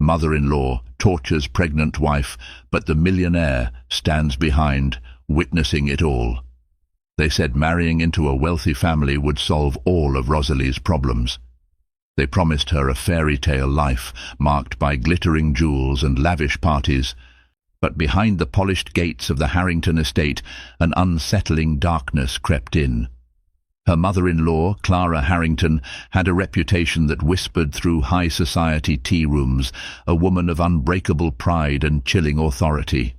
mother-in-law tortures pregnant wife, but the millionaire stands behind, witnessing it all. They said marrying into a wealthy family would solve all of Rosalie's problems. They promised her a fairy tale life, marked by glittering jewels and lavish parties. But behind the polished gates of the Harrington estate, an unsettling darkness crept in. Her mother-in-law, Clara Harrington, had a reputation that whispered through high society tea rooms, a woman of unbreakable pride and chilling authority.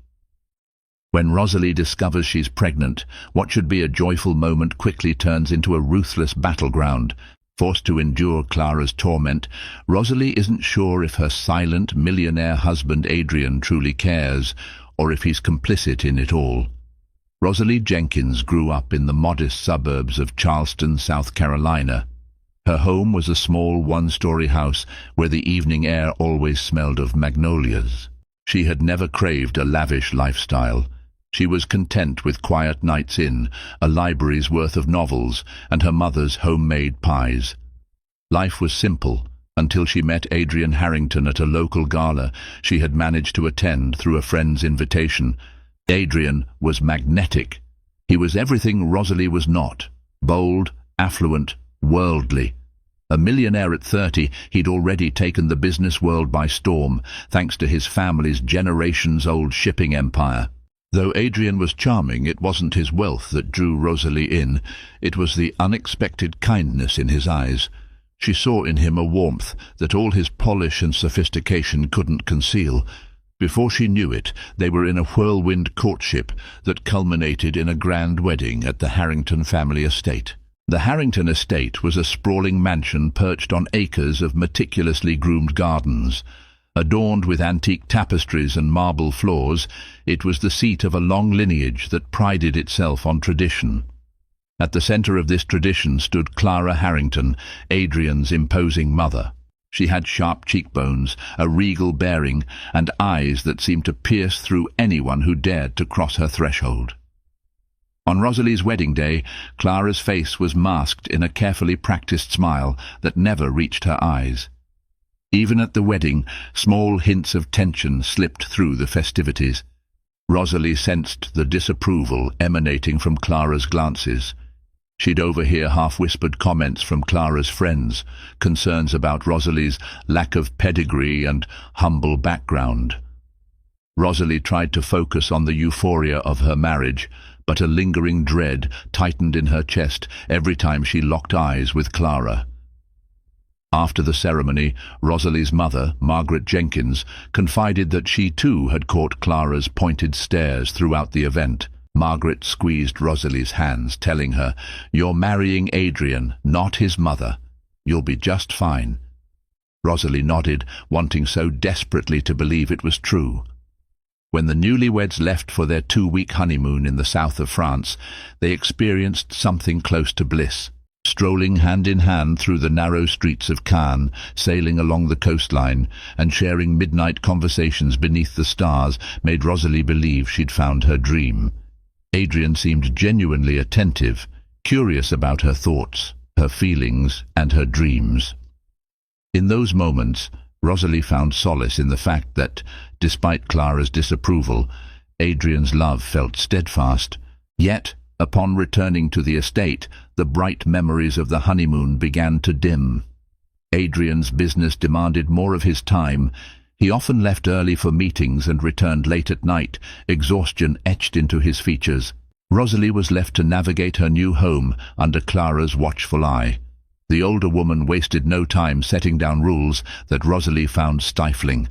When Rosalie discovers she's pregnant, what should be a joyful moment quickly turns into a ruthless battleground. Forced to endure Clara's torment, Rosalie isn't sure if her silent millionaire husband Adrian truly cares, or if he's complicit in it all. Rosalie Jenkins grew up in the modest suburbs of Charleston, South Carolina. Her home was a small one-story house where the evening air always smelled of magnolias. She had never craved a lavish lifestyle. She was content with quiet nights in, a library's worth of novels, and her mother's homemade pies. Life was simple, until she met Adrian Harrington at a local gala she had managed to attend through a friend's invitation. Adrian was magnetic. He was everything Rosalie was not: bold, affluent, worldly. A millionaire at 30, he'd already taken the business world by storm, thanks to his family's generations-old shipping empire. Though Adrian was charming, it wasn't his wealth that drew Rosalie in. It was the unexpected kindness in his eyes. She saw in him a warmth that all his polish and sophistication couldn't conceal. Before she knew it, they were in a whirlwind courtship that culminated in a grand wedding at the Harrington family estate. The Harrington estate was a sprawling mansion perched on acres of meticulously groomed gardens. Adorned with antique tapestries and marble floors, it was the seat of a long lineage that prided itself on tradition. At the center of this tradition stood Clara Harrington, Adrian's imposing mother. She had sharp cheekbones, a regal bearing, and eyes that seemed to pierce through anyone who dared to cross her threshold. On Rosalie's wedding day, Clara's face was masked in a carefully practiced smile that never reached her eyes. Even at the wedding, small hints of tension slipped through the festivities. Rosalie sensed the disapproval emanating from Clara's glances. She'd overhear half-whispered comments from Clara's friends, concerns about Rosalie's lack of pedigree and humble background. Rosalie tried to focus on the euphoria of her marriage, but a lingering dread tightened in her chest every time she locked eyes with Clara. After the ceremony, Rosalie's mother, Margaret Jenkins, confided that she too had caught Clara's pointed stares throughout the event. Margaret squeezed Rosalie's hands, telling her, "You're marrying Adrian, not his mother. You'll be just fine." Rosalie nodded, wanting so desperately to believe it was true. When the newlyweds left for their 2-week honeymoon in the south of France, they experienced something close to bliss. Strolling hand in hand through the narrow streets of Cannes, sailing along the coastline, and sharing midnight conversations beneath the stars made Rosalie believe she'd found her dream. Adrian seemed genuinely attentive, curious about her thoughts, her feelings, and her dreams. In those moments, Rosalie found solace in the fact that, despite Clara's disapproval, Adrian's love felt steadfast. Yet, upon returning to the estate, the bright memories of the honeymoon began to dim. Adrian's business demanded more of his time. He often left early for meetings and returned late at night, exhaustion etched into his features. Rosalie was left to navigate her new home under Clara's watchful eye. The older woman wasted no time setting down rules that Rosalie found stifling.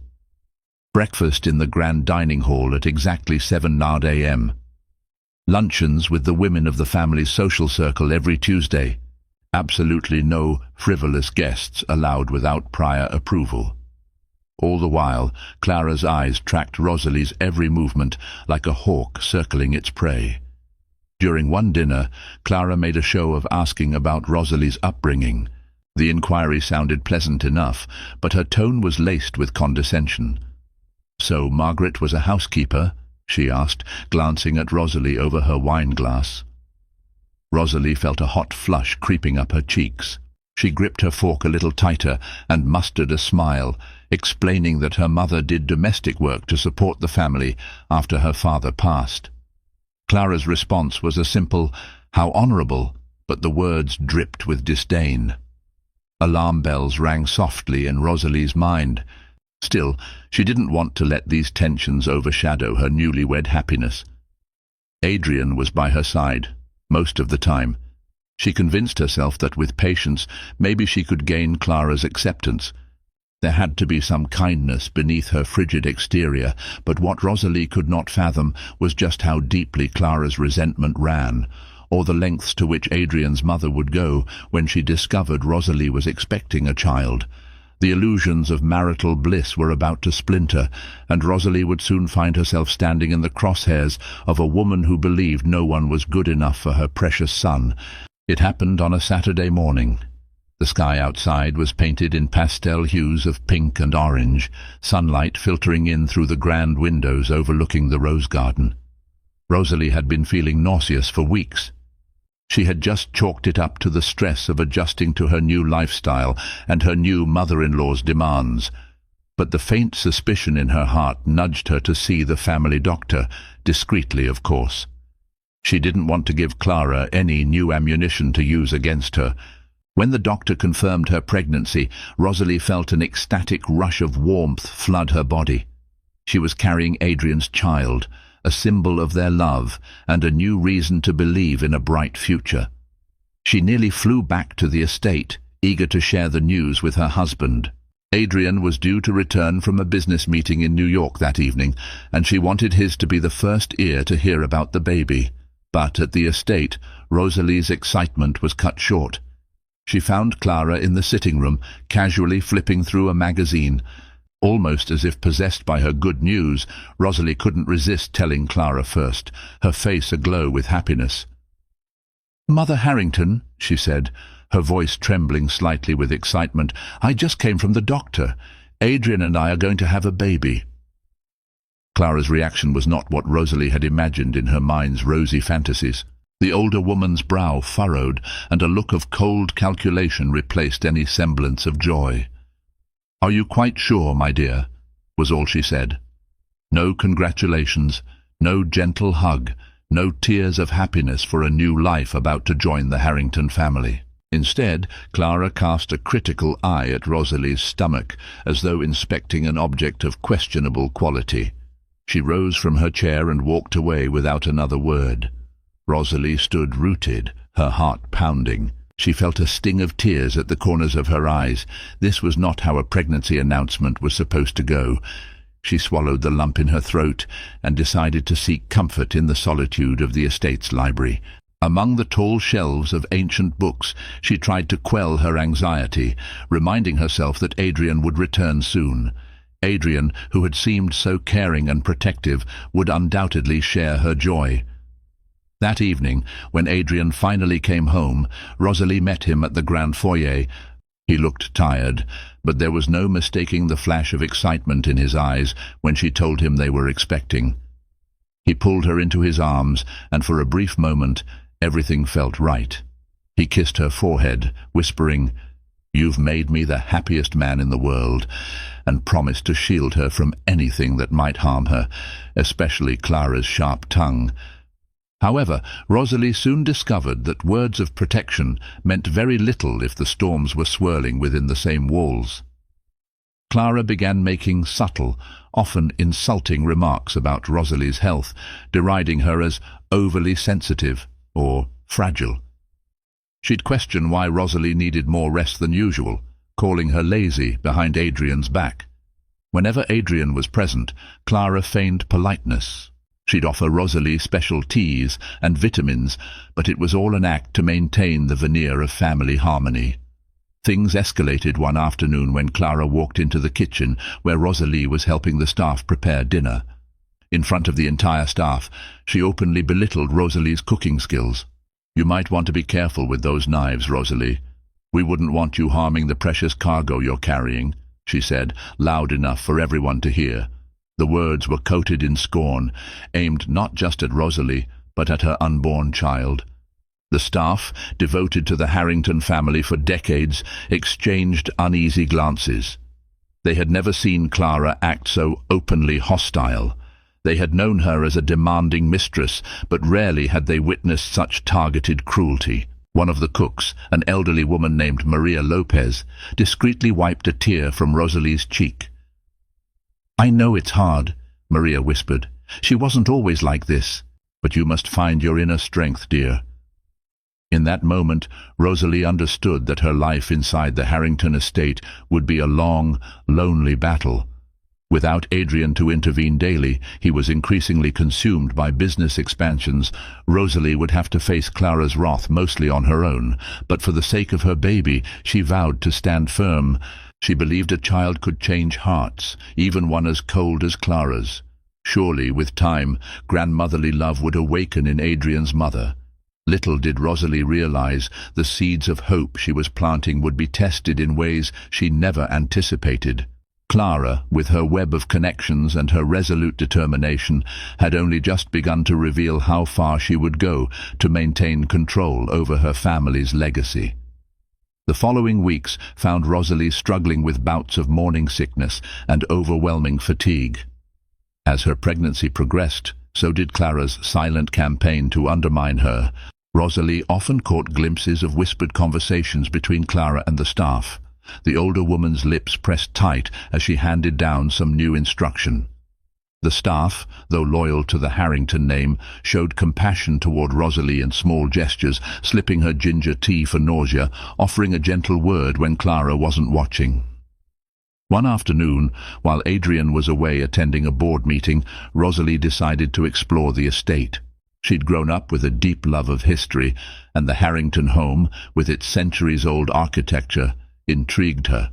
Breakfast in the grand dining hall at exactly 7 a.m. Luncheons with the women of the family's social circle every Tuesday. Absolutely no frivolous guests allowed without prior approval. All the while, Clara's eyes tracked Rosalie's every movement like a hawk circling its prey. During one dinner, Clara made a show of asking about Rosalie's upbringing. The inquiry sounded pleasant enough, but her tone was laced with condescension. "So Margaret was a housekeeper?" she asked, glancing at Rosalie over her wine-glass. Rosalie felt a hot flush creeping up her cheeks. She gripped her fork a little tighter and mustered a smile. explaining that her mother did domestic work to support the family after her father passed. Clara's response was a simple, "How honourable," but the words dripped with disdain. Alarm bells rang softly in Rosalie's mind. Still, she didn't want to let these tensions overshadow her newlywed happiness. Adrian was by her side, most of the time. She convinced herself that with patience, maybe she could gain Clara's acceptance. There had to be some kindness beneath her frigid exterior, but what Rosalie could not fathom was just how deeply Clara's resentment ran, or the lengths to which Adrian's mother would go when she discovered Rosalie was expecting a child. The illusions of marital bliss were about to splinter, and Rosalie would soon find herself standing in the crosshairs of a woman who believed no one was good enough for her precious son. It happened on a Saturday morning. The sky outside was painted in pastel hues of pink and orange, sunlight filtering in through the grand windows overlooking the rose garden. Rosalie had been feeling nauseous for weeks. She had just chalked it up to the stress of adjusting to her new lifestyle and her new mother-in-law's demands. But the faint suspicion in her heart nudged her to see the family doctor, discreetly of course. She didn't want to give Clara any new ammunition to use against her. When the doctor confirmed her pregnancy, Rosalie felt an ecstatic rush of warmth flood her body. She was carrying Adrian's child, a symbol of their love and a new reason to believe in a bright future. She nearly flew back to the estate, eager to share the news with her husband. Adrian was due to return from a business meeting in New York that evening, and she wanted his to be the first ear to hear about the baby. But at the estate, Rosalie's excitement was cut short. She found Clara in the sitting room, casually flipping through a magazine. Almost as if possessed by her good news, Rosalie couldn't resist telling Clara first, her face aglow with happiness. "Mother Harrington," she said, her voice trembling slightly with excitement, "I just came from the doctor. Adrian and I are going to have a baby." Clara's reaction was not what Rosalie had imagined in her mind's rosy fantasies. The older woman's brow furrowed, and a look of cold calculation replaced any semblance of joy. "Are you quite sure, my dear?" was all she said. No congratulations, no gentle hug, no tears of happiness for a new life about to join the Harrington family. Instead, Clara cast a critical eye at Rosalie's stomach, as though inspecting an object of questionable quality. She rose from her chair and walked away without another word. Rosalie stood rooted, her heart pounding. She felt a sting of tears at the corners of her eyes. This was not how a pregnancy announcement was supposed to go. She swallowed the lump in her throat and decided to seek comfort in the solitude of the estate's library. Among the tall shelves of ancient books, she tried to quell her anxiety, reminding herself that Adrian would return soon. Adrian, who had seemed so caring and protective, would undoubtedly share her joy. That evening, when Adrian finally came home, Rosalie met him at the grand foyer. He looked tired, but there was no mistaking the flash of excitement in his eyes when she told him they were expecting. He pulled her into his arms, and for a brief moment, everything felt right. He kissed her forehead, whispering, "You've made me the happiest man in the world," and promised to shield her from anything that might harm her, especially Clara's sharp tongue. However, Rosalie soon discovered that words of protection meant very little if the storms were swirling within the same walls. Clara began making subtle, often insulting remarks about Rosalie's health, deriding her as overly sensitive or fragile. She'd question why Rosalie needed more rest than usual, calling her lazy behind Adrian's back. Whenever Adrian was present, Clara feigned politeness. She'd offer Rosalie special teas and vitamins, but it was all an act to maintain the veneer of family harmony. Things escalated one afternoon when Clara walked into the kitchen where Rosalie was helping the staff prepare dinner. In front of the entire staff, she openly belittled Rosalie's cooking skills. "You might want to be careful with those knives, Rosalie. We wouldn't want you harming the precious cargo you're carrying," she said, loud enough for everyone to hear. The words were coated in scorn, aimed not just at Rosalie, but at her unborn child. The staff, devoted to the Harrington family for decades, exchanged uneasy glances. They had never seen Clara act so openly hostile. They had known her as a demanding mistress, but rarely had they witnessed such targeted cruelty. One of the cooks, an elderly woman named Maria Lopez, discreetly wiped a tear from Rosalie's cheek. "I know it's hard," Maria whispered. "She wasn't always like this. But you must find your inner strength, dear." In that moment, Rosalie understood that her life inside the Harrington estate would be a long, lonely battle. Without Adrian to intervene daily, he was increasingly consumed by business expansions. Rosalie would have to face Clara's wrath mostly on her own, but for the sake of her baby, she vowed to stand firm. She believed a child could change hearts, even one as cold as Clara's. Surely, with time, grandmotherly love would awaken in Adrian's mother. Little did Rosalie realize the seeds of hope she was planting would be tested in ways she never anticipated. Clara, with her web of connections and her resolute determination, had only just begun to reveal how far she would go to maintain control over her family's legacy. The following weeks found Rosalie struggling with bouts of morning sickness and overwhelming fatigue. As her pregnancy progressed, so did Clara's silent campaign to undermine her. Rosalie often caught glimpses of whispered conversations between Clara and the staff. The older woman's lips pressed tight as she handed down some new instruction. The staff, though loyal to the Harrington name, showed compassion toward Rosalie in small gestures, slipping her ginger tea for nausea, offering a gentle word when Clara wasn't watching. One afternoon, while Adrian was away attending a board meeting, Rosalie decided to explore the estate. She'd grown up with a deep love of history, and the Harrington home, with its centuries-old architecture, intrigued her.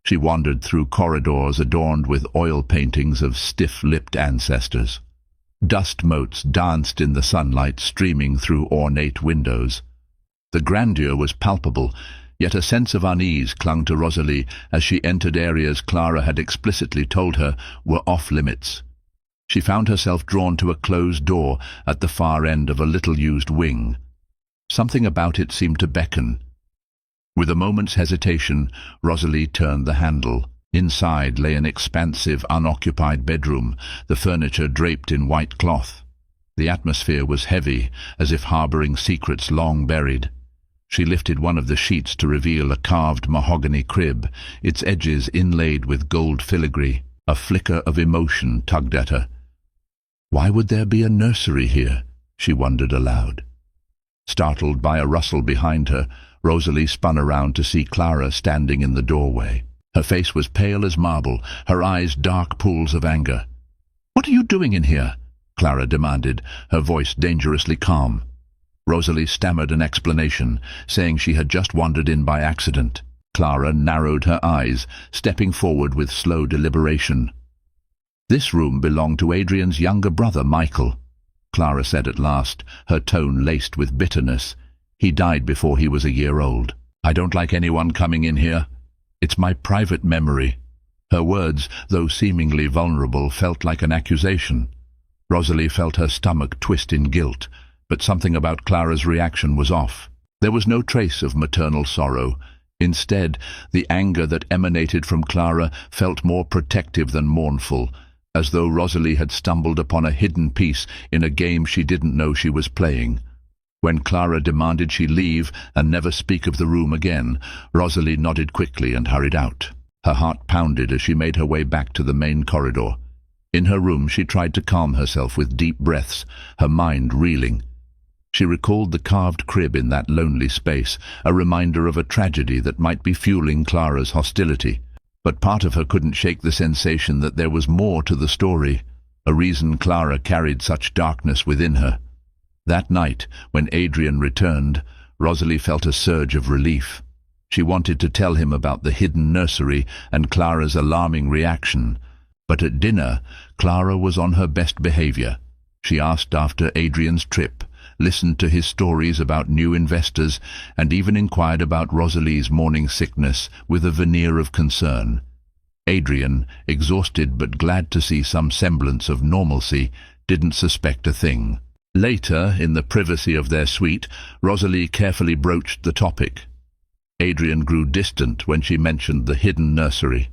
She wandered through corridors adorned with oil paintings of stiff-lipped ancestors. Dust motes danced in the sunlight streaming through ornate windows. The grandeur was palpable, yet a sense of unease clung to Rosalie as she entered areas Clara had explicitly told her were off-limits. She found herself drawn to a closed door at the far end of a little-used wing. Something about it seemed to beckon. With a moment's hesitation, Rosalie turned the handle. Inside lay an expansive, unoccupied bedroom, the furniture draped in white cloth. The atmosphere was heavy, as if harboring secrets long buried. She lifted one of the sheets to reveal a carved mahogany crib, its edges inlaid with gold filigree. A flicker of emotion tugged at her. Why would there be a nursery here? She wondered aloud. Startled by a rustle behind her, Rosalie spun around to see Clara standing in the doorway. Her face was pale as marble, her eyes dark pools of anger. "What are you doing in here?" Clara demanded, her voice dangerously calm. Rosalie stammered an explanation, saying she had just wandered in by accident. Clara narrowed her eyes, stepping forward with slow deliberation. "This room belonged to Adrian's younger brother, Michael," Clara said at last, her tone laced with bitterness. "He died before he was a year old. I don't like anyone coming in here. It's my private memory." Her words, though seemingly vulnerable, felt like an accusation. Rosalie felt her stomach twist in guilt, but something about Clara's reaction was off. There was no trace of maternal sorrow. Instead, the anger that emanated from Clara felt more protective than mournful, as though Rosalie had stumbled upon a hidden piece in a game she didn't know she was playing. When Clara demanded she leave and never speak of the room again, Rosalie nodded quickly and hurried out. Her heart pounded as she made her way back to the main corridor. In her room she tried to calm herself with deep breaths, her mind reeling. She recalled the carved crib in that lonely space, a reminder of a tragedy that might be fueling Clara's hostility. But part of her couldn't shake the sensation that there was more to the story, a reason Clara carried such darkness within her. That night, when Adrian returned, Rosalie felt a surge of relief. She wanted to tell him about the hidden nursery and Clara's alarming reaction. But at dinner, Clara was on her best behavior. She asked after Adrian's trip, listened to his stories about new investors, and even inquired about Rosalie's morning sickness with a veneer of concern. Adrian, exhausted but glad to see some semblance of normalcy, didn't suspect a thing. Later, in the privacy of their suite, Rosalie carefully broached the topic. Adrian grew distant when she mentioned the hidden nursery.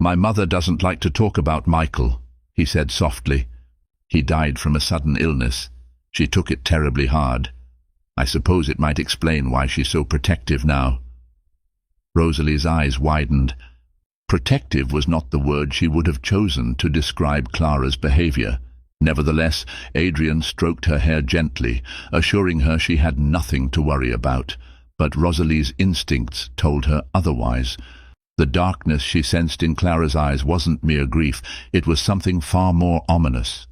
"My mother doesn't like to talk about Michael," he said softly. "He died from a sudden illness. She took it terribly hard. I suppose it might explain why she's so protective now." Rosalie's eyes widened. Protective was not the word she would have chosen to describe Clara's behavior. Nevertheless, Adrian stroked her hair gently, assuring her she had nothing to worry about. But Rosalie's instincts told her otherwise. The darkness she sensed in Clara's eyes wasn't mere grief, it was something far more ominous.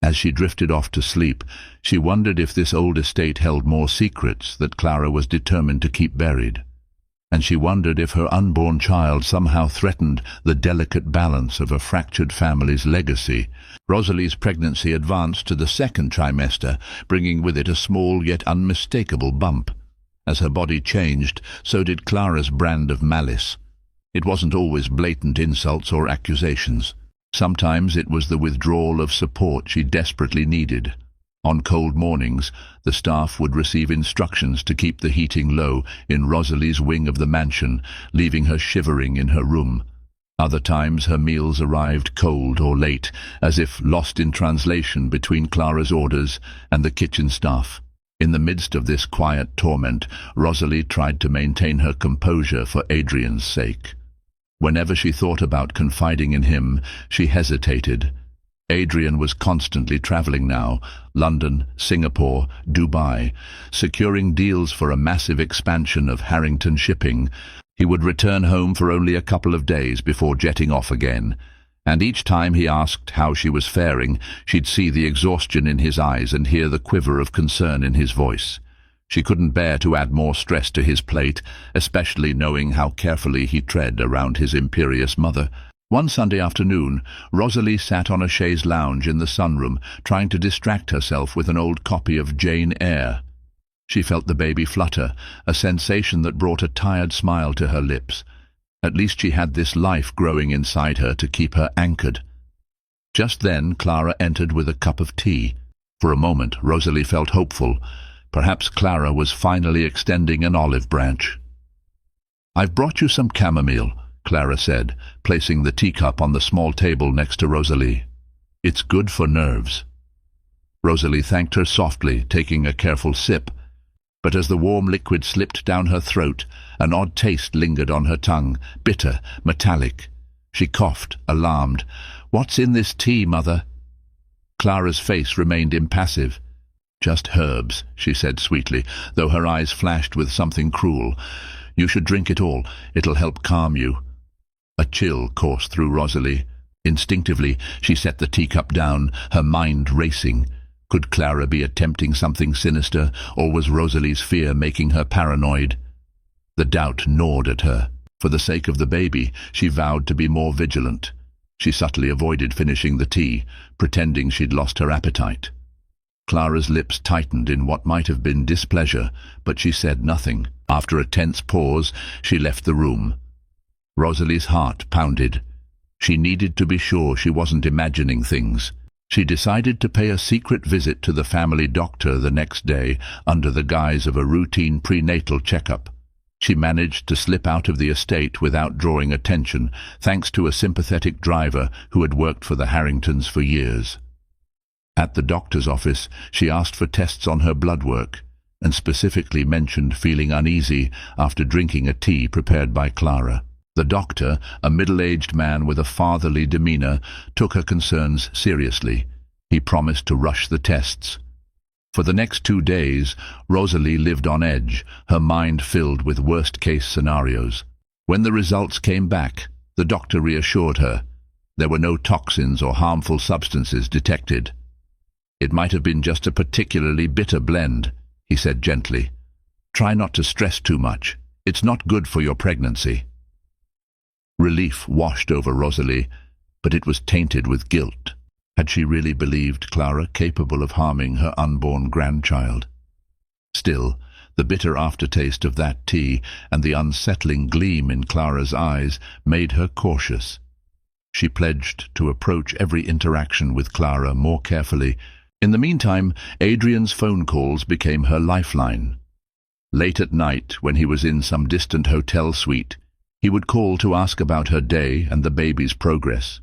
As she drifted off to sleep, she wondered if this old estate held more secrets that Clara was determined to keep buried. And she wondered if her unborn child somehow threatened the delicate balance of a fractured family's legacy. Rosalie's pregnancy advanced to the second trimester, bringing with it a small yet unmistakable bump. As her body changed, so did Clara's brand of malice. It wasn't always blatant insults or accusations. Sometimes it was the withdrawal of support she desperately needed. On cold mornings, the staff would receive instructions to keep the heating low in Rosalie's wing of the mansion, leaving her shivering in her room. Other times her meals arrived cold or late, as if lost in translation between Clara's orders and the kitchen staff. In the midst of this quiet torment, Rosalie tried to maintain her composure for Adrian's sake. Whenever she thought about confiding in him, she hesitated. Adrian was constantly traveling now, London, Singapore, Dubai, securing deals for a massive expansion of Harrington shipping. He would return home for only a couple of days before jetting off again, and each time he asked how she was faring, she'd see the exhaustion in his eyes and hear the quiver of concern in his voice. She couldn't bear to add more stress to his plate, especially knowing how carefully he tread around his imperious mother. One Sunday afternoon, Rosalie sat on a chaise lounge in the sunroom, trying to distract herself with an old copy of Jane Eyre. She felt the baby flutter, a sensation that brought a tired smile to her lips. At least she had this life growing inside her to keep her anchored. Just then Clara entered with a cup of tea. For a moment Rosalie felt hopeful. Perhaps Clara was finally extending an olive branch. "I've brought you some chamomile," Clara said, placing the teacup on the small table next to Rosalie. "It's good for nerves." Rosalie thanked her softly, taking a careful sip. But as the warm liquid slipped down her throat, an odd taste lingered on her tongue, bitter, metallic. She coughed, alarmed. "What's in this tea, Mother?" Clara's face remained impassive. "Just herbs," she said sweetly, though her eyes flashed with something cruel. "You should drink it all. It'll help calm you." A chill coursed through Rosalie. Instinctively, she set the teacup down, her mind racing. Could Clara be attempting something sinister, or was Rosalie's fear making her paranoid? The doubt gnawed at her. For the sake of the baby, she vowed to be more vigilant. She subtly avoided finishing the tea, pretending she'd lost her appetite. Clara's lips tightened in what might have been displeasure, but she said nothing. After a tense pause, she left the room. Rosalie's heart pounded. She needed to be sure she wasn't imagining things. She decided to pay a secret visit to the family doctor the next day under the guise of a routine prenatal checkup. She managed to slip out of the estate without drawing attention, thanks to a sympathetic driver who had worked for the Harringtons for years. At the doctor's office, she asked for tests on her blood work, and specifically mentioned feeling uneasy after drinking a tea prepared by Clara. The doctor, a middle-aged man with a fatherly demeanor, took her concerns seriously. He promised to rush the tests. For the next 2 days, Rosalie lived on edge, her mind filled with worst-case scenarios. When the results came back, the doctor reassured her. There were no toxins or harmful substances detected. "It might have been just a particularly bitter blend," he said gently. "Try not to stress too much. It's not good for your pregnancy." Relief washed over Rosalie, but it was tainted with guilt. Had she really believed Clara capable of harming her unborn grandchild? Still, the bitter aftertaste of that tea and the unsettling gleam in Clara's eyes made her cautious. She pledged to approach every interaction with Clara more carefully. In the meantime, Adrian's phone calls became her lifeline. Late at night, when he was in some distant hotel suite, He would call to ask about her day and the baby's progress.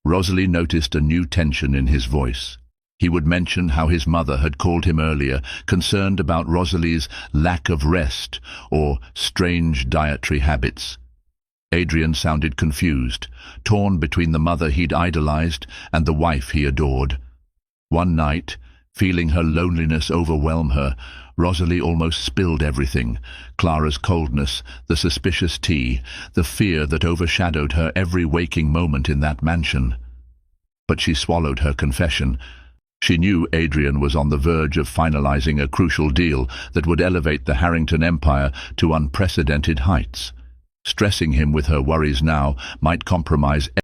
Rosalie noticed a new tension in his voice. He would mention how his mother had called him earlier, concerned about Rosalie's lack of rest or strange dietary habits. Adrian sounded confused, torn between the mother he'd idolized and the wife he adored. One night, feeling her loneliness overwhelm her, Rosalie almost spilled everything: Clara's coldness, the suspicious tea, the fear that overshadowed her every waking moment in that mansion. But she swallowed her confession. She knew Adrian was on the verge of finalizing a crucial deal that would elevate the Harrington empire to unprecedented heights. Stressing him with her worries now might compromise